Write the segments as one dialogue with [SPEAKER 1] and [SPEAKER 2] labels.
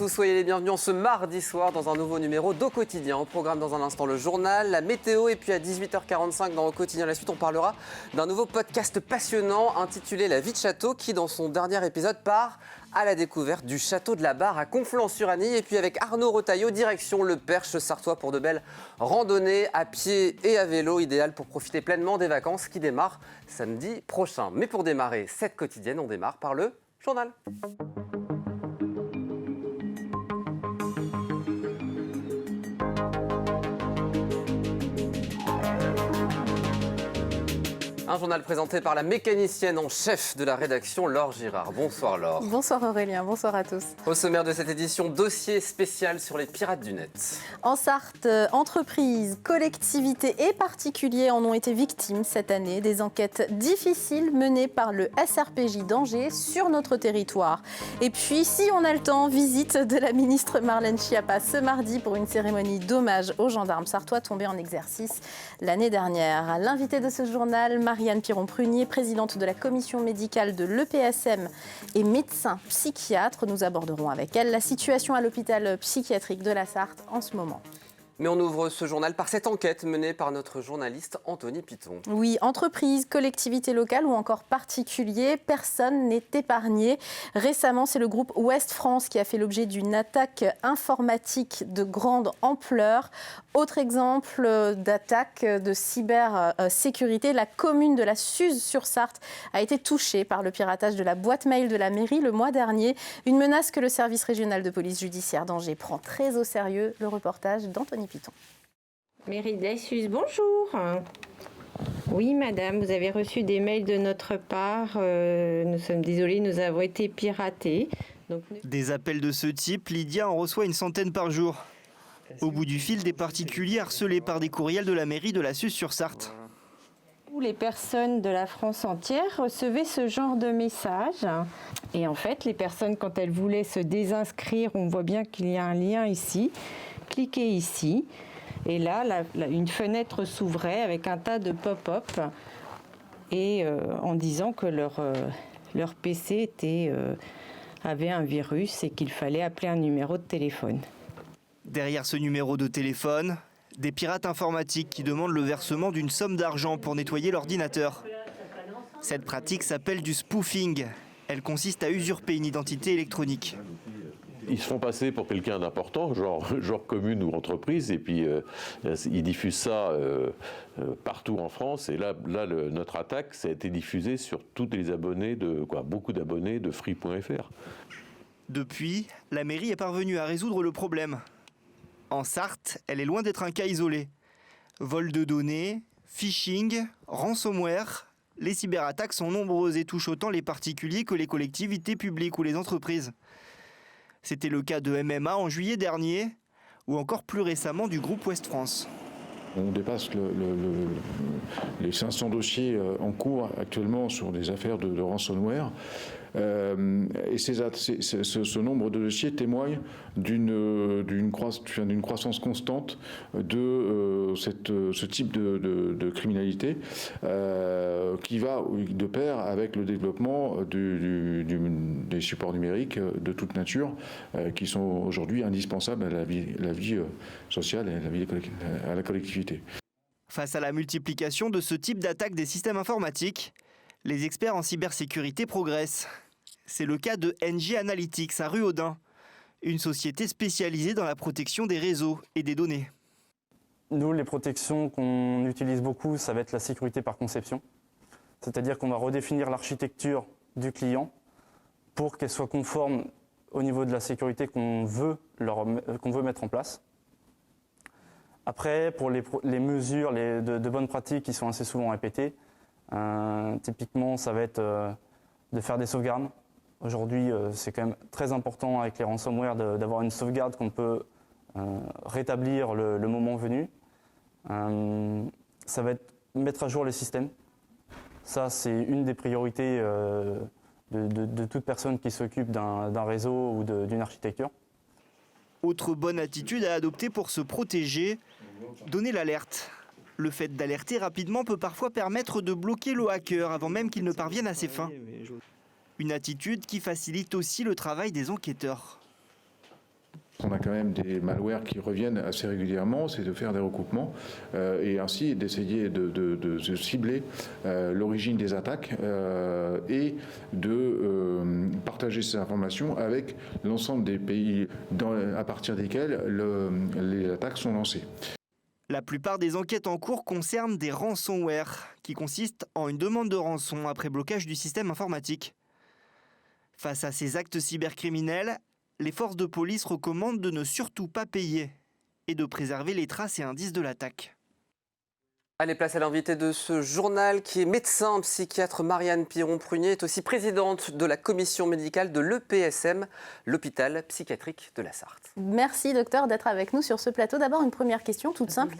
[SPEAKER 1] tous, soyez les bienvenus ce mardi soir dans un nouveau numéro d'Au Quotidien. Au programme dans un instant le journal, la météo et puis à 18h45 dans Au Quotidien la suite on parlera d'un nouveau podcast passionnant intitulé La vie de château qui dans son dernier épisode part à la découverte du château de la Barre à Conflans-sur-Anille et puis avec Arnaud Retailleau direction le Perche sartois pour de belles randonnées à pied et à vélo idéal pour profiter pleinement des vacances qui démarrent samedi prochain. Mais pour démarrer cette quotidienne, on démarre par le journal. Un journal présenté par la mécanicienne en chef de la rédaction, Laure Girard. Bonsoir Laure.
[SPEAKER 2] Bonsoir Aurélien, bonsoir à tous.
[SPEAKER 1] Au sommaire de cette édition, dossier spécial sur les pirates du net.
[SPEAKER 2] En Sarthe, entreprises, collectivités et particuliers en ont été victimes cette année. Des enquêtes difficiles menées par le SRPJ d'Angers sur notre territoire. Et puis, si on a le temps, visite de la ministre Marlène Schiappa ce mardi pour une cérémonie d'hommage aux gendarmes sartois tombés en exercice l'année dernière. L'invité de ce journal, Marianne Piron-Prunier, présidente de la commission médicale de l'EPSM et médecin psychiatre. Nous aborderons avec elle la situation à l'hôpital psychiatrique de la Sarthe en ce moment.
[SPEAKER 1] Mais on ouvre ce journal par cette enquête menée par notre journaliste Anthony Piton.
[SPEAKER 2] Oui, entreprises, collectivités locales ou encore particuliers, personne n'est épargné. Récemment, c'est le groupe Ouest France qui a fait l'objet d'une attaque informatique de grande ampleur. Autre exemple d'attaque de cybersécurité, la commune de la Suze-sur-Sarthe a été touchée par le piratage de la boîte mail de la mairie le mois dernier. Une menace que le service régional de police judiciaire d'Angers prend très au sérieux. Le reportage d'Anthony Piton.
[SPEAKER 3] Mairie de la Suze, bonjour. Oui, madame, vous avez reçu des mails de notre part. Nous sommes désolés, nous avons été piratés.
[SPEAKER 4] Des appels de ce type, Lydia en reçoit une centaine par jour. Au bout du fil, des particuliers harcelés par des courriels de la mairie de la Suze-sur-Sarthe.
[SPEAKER 3] Les personnes de la France entière recevaient ce genre de messages. Et en fait, les personnes, quand elles voulaient se désinscrire, on voit bien qu'il y a un lien ici. Cliquez ici. Et là, une fenêtre s'ouvrait avec un tas de pop-up et en disant que leur PC avait un virus et qu'il fallait appeler un numéro de téléphone.
[SPEAKER 4] Derrière ce numéro de téléphone, des pirates informatiques qui demandent le versement d'une somme d'argent pour nettoyer l'ordinateur. Cette pratique s'appelle du spoofing. Elle consiste à usurper une identité électronique.
[SPEAKER 5] Ils se font passer pour quelqu'un d'important, genre commune ou entreprise, et puis ils diffusent ça partout en France. Et là notre attaque, ça a été diffusé sur tous les abonnés beaucoup d'abonnés de free.fr.
[SPEAKER 4] Depuis, la mairie est parvenue à résoudre le problème. En Sarthe, elle est loin d'être un cas isolé. Vol de données, phishing, ransomware, les cyberattaques sont nombreuses et touchent autant les particuliers que les collectivités publiques ou les entreprises. C'était le cas de MMA en juillet dernier, ou encore plus récemment du groupe Ouest France.
[SPEAKER 6] On dépasse les 500 dossiers en cours actuellement sur des affaires de ransomware. Et ce nombre de dossiers témoigne d'une croissance constante de ce type de criminalité qui va de pair avec le développement des supports numériques de toute nature qui sont aujourd'hui indispensables à la vie sociale et à la collectivité.
[SPEAKER 4] Face à la multiplication de ce type d'attaque des systèmes informatiques, les experts en cybersécurité progressent. C'est le cas de NG Analytics à Ruaudin, une société spécialisée dans la protection des réseaux et des données.
[SPEAKER 7] Nous, les protections qu'on utilise beaucoup, ça va être la sécurité par conception. C'est-à-dire qu'on va redéfinir l'architecture du client pour qu'elle soit conforme au niveau de la sécurité qu'on veut mettre en place. Après, pour les mesures de bonnes pratiques qui sont assez souvent répétées, typiquement, ça va être de faire des sauvegardes. Aujourd'hui, c'est quand même très important avec les ransomware d'avoir une sauvegarde qu'on peut rétablir le moment venu. Ça va être mettre à jour les systèmes. Ça, c'est une des priorités de toute personne qui s'occupe d'un réseau ou d'une architecture.
[SPEAKER 4] Autre bonne attitude à adopter pour se protéger, donner l'alerte. Le fait d'alerter rapidement peut parfois permettre de bloquer le hacker avant même qu'il ne parvienne à ses fins. Une attitude qui facilite aussi le travail des enquêteurs.
[SPEAKER 6] On a quand même des malwares qui reviennent assez régulièrement, c'est de faire des recoupements et ainsi d'essayer de cibler l'origine des attaques et de partager ces informations avec l'ensemble des pays à partir desquels les attaques sont lancées.
[SPEAKER 4] La plupart des enquêtes en cours concernent des ransomware, qui consistent en une demande de rançon après blocage du système informatique. Face à ces actes cybercriminels, les forces de police recommandent de ne surtout pas payer et de préserver les traces et indices de l'attaque.
[SPEAKER 1] Allez, place à l'invité de ce journal qui est médecin psychiatre. Marianne Piron-Prunier est aussi présidente de la commission médicale de l'EPSM, l'hôpital psychiatrique de la Sarthe.
[SPEAKER 2] Merci docteur d'être avec nous sur ce plateau. D'abord une première question toute simple.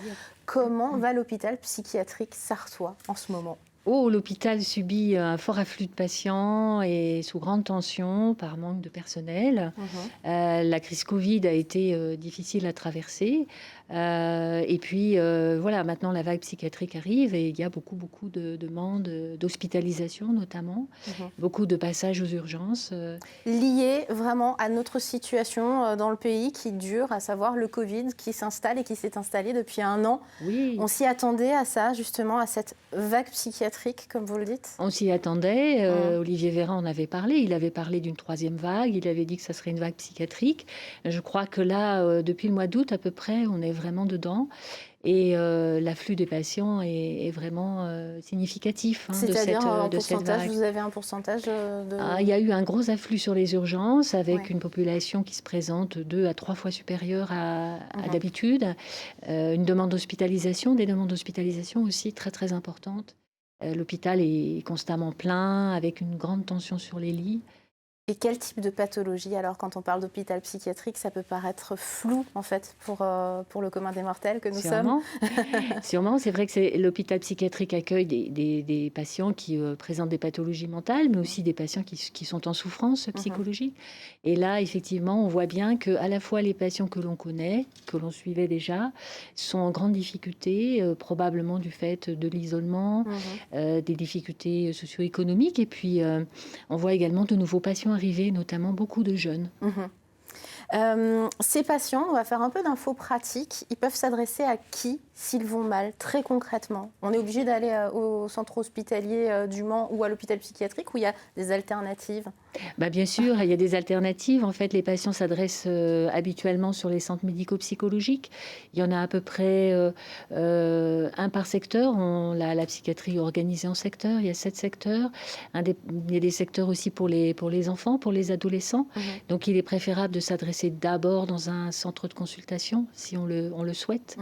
[SPEAKER 2] Comment va l'hôpital psychiatrique sartois en ce moment ?
[SPEAKER 8] L'hôpital subit un fort afflux de patients et sous grande tension par manque de personnel. La crise Covid a été difficile à traverser. Et puis, maintenant, la vague psychiatrique arrive et il y a beaucoup de demandes d'hospitalisation notamment, beaucoup de passages aux urgences.
[SPEAKER 2] Liées vraiment à notre situation dans le pays qui dure, à savoir le Covid qui s'installe et qui s'est installé depuis 1 an.
[SPEAKER 8] Oui.
[SPEAKER 2] On s'y attendait à ça, justement, à cette vague psychiatrique, comme vous le dites ?
[SPEAKER 8] On s'y attendait. Olivier Véran en avait parlé. Il avait parlé d'une 3e vague. Il avait dit que ça serait une vague psychiatrique. Je crois que là, depuis le mois d'août à peu près, on est vraiment dedans. Et l'afflux des patients est vraiment significatif de cette vague.
[SPEAKER 2] Vous avez un pourcentage de...
[SPEAKER 8] Il y a eu un gros afflux sur les urgences avec une population qui se présente 2 à 3 fois supérieure à d'habitude. Une demande d'hospitalisation, des demandes d'hospitalisation aussi très très importantes. L'hôpital est constamment plein avec une grande tension sur les lits.
[SPEAKER 2] Et quel type de pathologie ? Alors, quand on parle d'hôpital psychiatrique, ça peut paraître flou, en fait, pour le commun des mortels que nous sommes.
[SPEAKER 8] Sûrement, c'est vrai que l'hôpital psychiatrique accueille des patients qui présentent des pathologies mentales, mais aussi des patients qui sont en souffrance psychologique. Et là, effectivement, on voit bien qu'à la fois les patients que l'on connaît, que l'on suivait déjà, sont en grande difficulté, probablement du fait de l'isolement, des difficultés socio-économiques. Et puis, on voit également de nouveaux patients arriver, notamment beaucoup de jeunes.
[SPEAKER 2] Ces patients, on va faire un peu d'infos pratiques. Ils peuvent s'adresser à qui s'ils vont mal, très concrètement ? On est obligé d'aller au centre hospitalier du Mans ou à l'hôpital psychiatrique, où il y a des alternatives ?
[SPEAKER 8] Bien sûr, il y a des alternatives. En fait, les patients s'adressent habituellement sur les centres médico-psychologiques. Il y en a à peu près 1 par secteur. La psychiatrie est organisée en secteurs. Il y a 7 secteurs. Il y a des secteurs aussi pour les enfants, pour les adolescents. Donc, il est préférable de s'adresser d'abord dans un centre de consultation, si on le souhaite.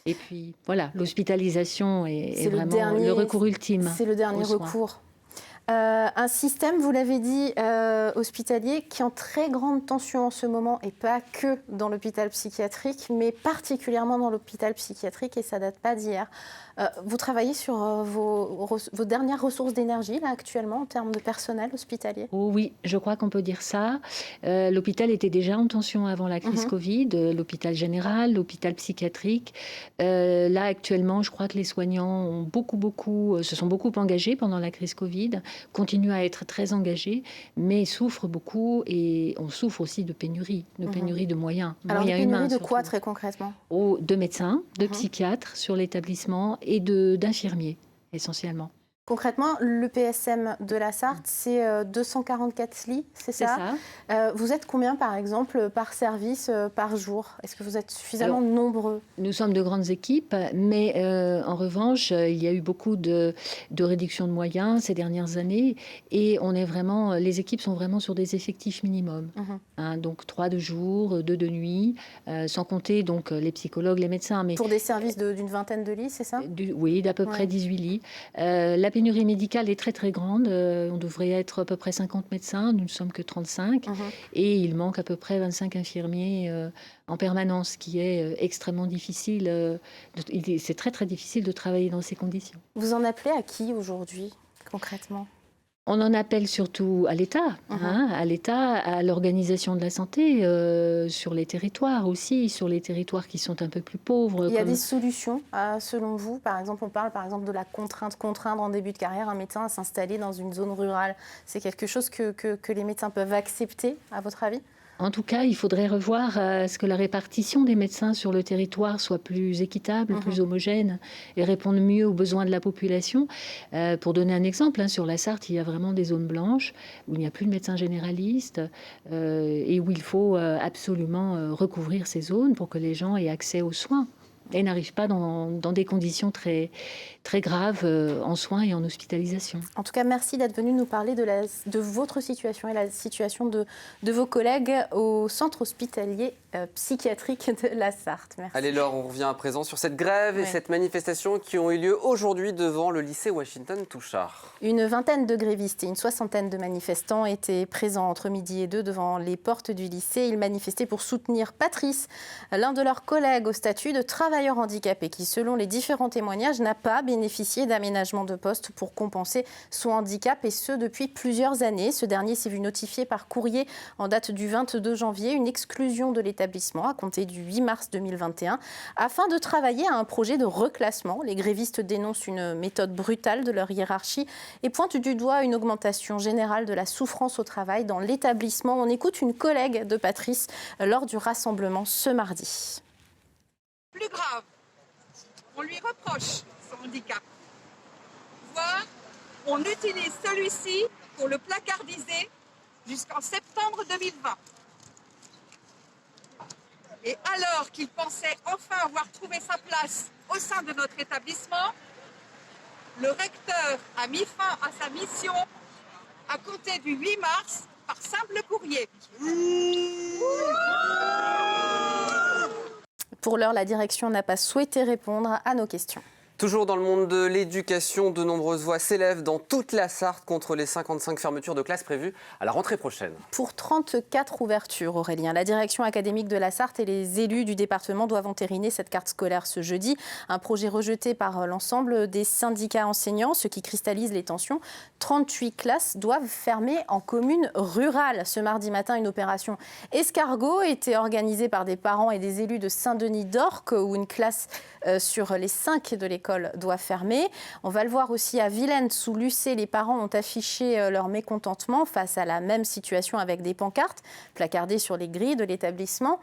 [SPEAKER 8] Et puis, voilà, l'hospitalisation est vraiment le recours ultime.
[SPEAKER 2] C'est le dernier recours. Un système, vous l'avez dit, hospitalier qui est en très grande tension en ce moment, et pas que dans l'hôpital psychiatrique, mais particulièrement dans l'hôpital psychiatrique, et ça ne date pas d'hier. Vous travaillez sur vos dernières ressources d'énergie, là, actuellement, en termes de personnel hospitalier ?
[SPEAKER 8] Oui, je crois qu'on peut dire ça. L'hôpital était déjà en tension avant la crise Covid, l'hôpital général, l'hôpital psychiatrique. Là, actuellement, je crois que les soignants se sont beaucoup engagés pendant la crise Covid, continuent à être très engagés, mais souffrent beaucoup, et on souffre aussi de pénurie de moyens.
[SPEAKER 2] Alors,
[SPEAKER 8] moyens
[SPEAKER 2] pénurie
[SPEAKER 8] humains,
[SPEAKER 2] de quoi,
[SPEAKER 8] surtout.
[SPEAKER 2] très concrètement ?
[SPEAKER 8] De médecins, de psychiatres sur l'établissement et d'infirmiers, essentiellement.
[SPEAKER 2] Concrètement, le PSM de la Sarthe, c'est 244 lits, c'est ça ? Vous êtes combien, par exemple, par service, par jour ? Est-ce que vous êtes suffisamment nombreux ?
[SPEAKER 8] Nous sommes de grandes équipes, mais en revanche, il y a eu beaucoup de réduction de moyens ces dernières années, et les équipes sont vraiment sur des effectifs minimums. Donc 3 de jour, 2 de nuit, sans compter donc les psychologues, les médecins. Mais
[SPEAKER 2] pour des services d'une vingtaine de lits, c'est ça ?
[SPEAKER 8] Oui, d'à peu près 18 lits. La pénurie médicale est très très grande. On devrait être à peu près 50 médecins, nous ne sommes que 35. Et il manque à peu près 25 infirmiers en permanence, ce qui est extrêmement difficile. C'est très très difficile de travailler dans ces conditions.
[SPEAKER 2] Vous en appelez à qui aujourd'hui, concrètement ?
[SPEAKER 8] On en appelle surtout à l'État, à l'État, à l'organisation de la santé, sur les territoires aussi, sur les territoires qui sont un peu plus pauvres.
[SPEAKER 2] Il y a des solutions, selon vous. Par exemple, on parle de la contraindre en début de carrière un médecin à s'installer dans une zone rurale. C'est quelque chose que les médecins peuvent accepter, à votre avis ?
[SPEAKER 8] En tout cas, il faudrait revoir à ce que la répartition des médecins sur le territoire soit plus équitable, plus homogène et réponde mieux aux besoins de la population. Pour donner un exemple, sur la Sarthe, il y a vraiment des zones blanches où il n'y a plus de médecins généralistes et où il faut absolument recouvrir ces zones pour que les gens aient accès aux soins et n'arrivent pas dans des conditions très, très graves en soins et en hospitalisation.
[SPEAKER 2] En tout cas, merci d'être venu nous parler de votre situation et la situation de vos collègues au centre hospitalier psychiatrique de la Sarthe. Merci.
[SPEAKER 1] Allez Laure, on revient à présent sur cette grève et cette manifestation qui ont eu lieu aujourd'hui devant le lycée Washington Touchard.
[SPEAKER 2] Une vingtaine de grévistes et une soixantaine de manifestants étaient présents entre midi et 2 devant les portes du lycée. Ils manifestaient pour soutenir Patrice, l'un de leurs collègues au statut de travailleur handicapé qui, selon les différents témoignages, n'a pas bénéficié d'aménagement de poste pour compenser son handicap et ce depuis plusieurs années. Ce dernier s'est vu notifier par courrier en date du 22 janvier une exclusion de l'établissement à compter du 8 mars 2021 afin de travailler à un projet de reclassement. Les grévistes dénoncent une méthode brutale de leur hiérarchie et pointent du doigt une augmentation générale de la souffrance au travail dans l'établissement. On écoute une collègue de Patrice lors du rassemblement ce mardi.
[SPEAKER 9] Plus grave, on lui reproche son handicap, voire on utilise celui-ci pour le placardiser jusqu'en septembre 2020. Et alors qu'il pensait enfin avoir trouvé sa place au sein de notre établissement, le recteur a mis fin à sa mission à compter du 8 mars par simple courrier.
[SPEAKER 2] Pour l'heure, la direction n'a pas souhaité répondre à nos questions.
[SPEAKER 1] Toujours dans le monde de l'éducation, de nombreuses voix s'élèvent dans toute la Sarthe contre les 55 fermetures de classes prévues à la rentrée prochaine.
[SPEAKER 2] Pour 34 ouvertures, Aurélien, la direction académique de la Sarthe et les élus du département doivent entériner cette carte scolaire ce jeudi. Un projet rejeté par l'ensemble des syndicats enseignants, ce qui cristallise les tensions. 38 classes doivent fermer en commune rurale. Ce mardi matin, une opération escargot était organisée par des parents et des élus de Saint-Denis-d'Orques, où une classe sur les 5 de l'école doit fermer. On va le voir aussi à Vilaine, sous Lucé. Les parents ont affiché leur mécontentement face à la même situation avec des pancartes placardées sur les grilles de l'établissement.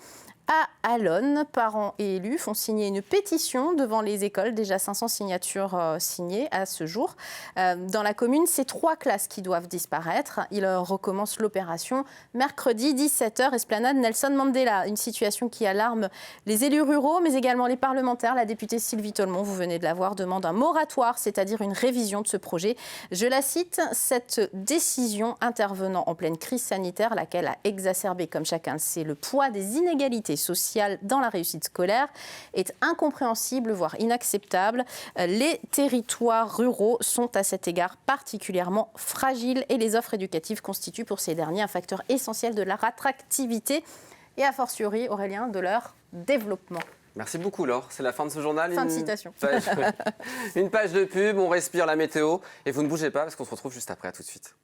[SPEAKER 2] À Allonne, parents et élus font signer une pétition devant les écoles. Déjà 500 signatures signées à ce jour. Dans la commune, c'est 3 classes qui doivent disparaître. Il recommence l'opération mercredi 17h, esplanade Nelson Mandela. Une situation qui alarme les élus ruraux, mais également les parlementaires. La députée Sylvie Tolmont, vous venez de la voir, demande un moratoire, c'est-à-dire une révision de ce projet. Je la cite, cette décision intervenant en pleine crise sanitaire, laquelle a exacerbé, comme chacun le sait, le poids des inégalités sociale dans la réussite scolaire est incompréhensible, voire inacceptable. Les territoires ruraux sont à cet égard particulièrement fragiles et les offres éducatives constituent pour ces derniers un facteur essentiel de leur attractivité et a fortiori, Aurélien, de leur développement.
[SPEAKER 1] Merci beaucoup Laure, c'est la fin de ce journal.
[SPEAKER 2] Fin de citation.
[SPEAKER 1] Une page de pub, on respire la météo et vous ne bougez pas parce qu'on se retrouve juste après, à tout de suite.